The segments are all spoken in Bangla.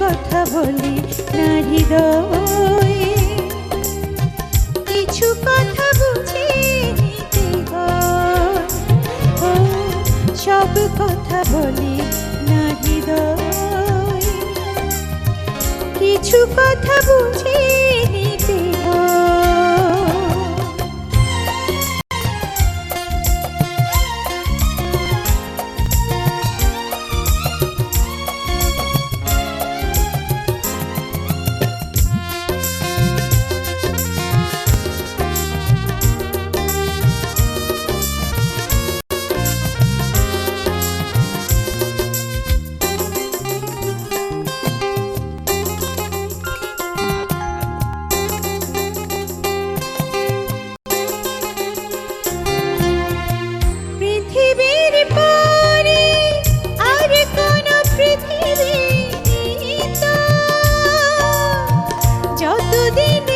কথা বলি না হৃদয়ে, কিছু কথা বুঝে নিতে হয়। ও সব কথা বলি না হৃদয়ে, কিছু কথা বুঝে নিতে হয়। যতদিন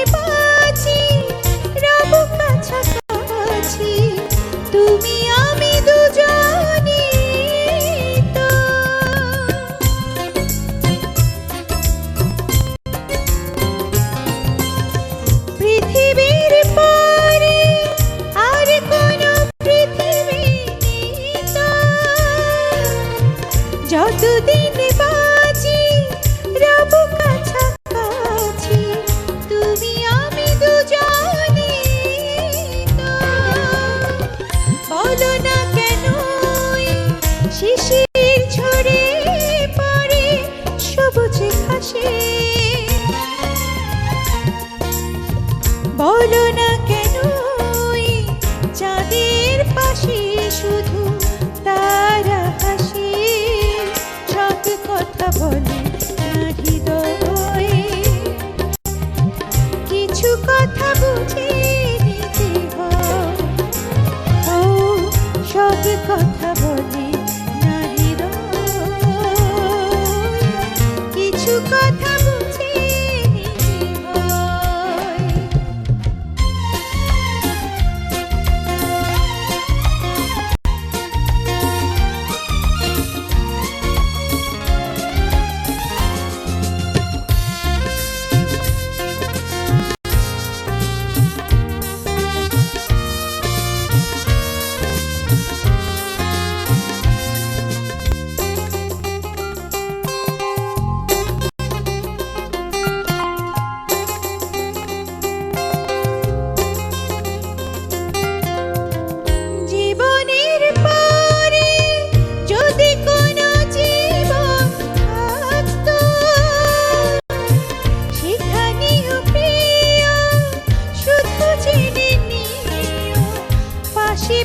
বাঁচি রব কাছাকাছি, তুমি আমি দুজনে। বলো না কেন শিশির ঝরে পড়ে সবুজ ঘাসে, বলো না কেন চাঁদের পাশে শুধু তারা হাসে। কথা বলি না হৃদয়ে, কিছু কথা বুঝে নিতে হয়। ও সব কথা বলি না হৃদয়ে, কিছু কথা বুঝে নিতে হয়। জীবনের পরে যদি কোনো জীবন থাকতো, সেখানেও প্রিয় শুধু জেনে নিও, পাশে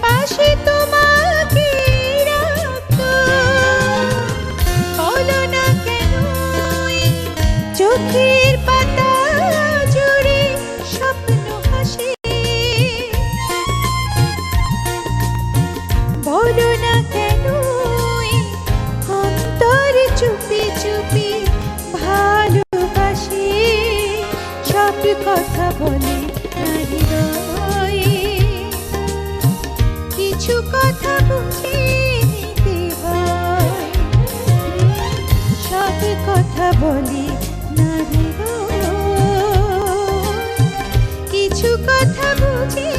পাশে তোমাকে রাখতো। বলো না কেন চোখের পাতা জুড়ে স্বপ্ন হাসে, বলো না কেন অন্তর চুপি চুপি ভালোবাসে। সব কথা বলি না হৃদয়ে, কিছু কথা বুঝে নিতে হয়। সব কথা বলি না হৃদয়ে, কিছু কথা বুঝে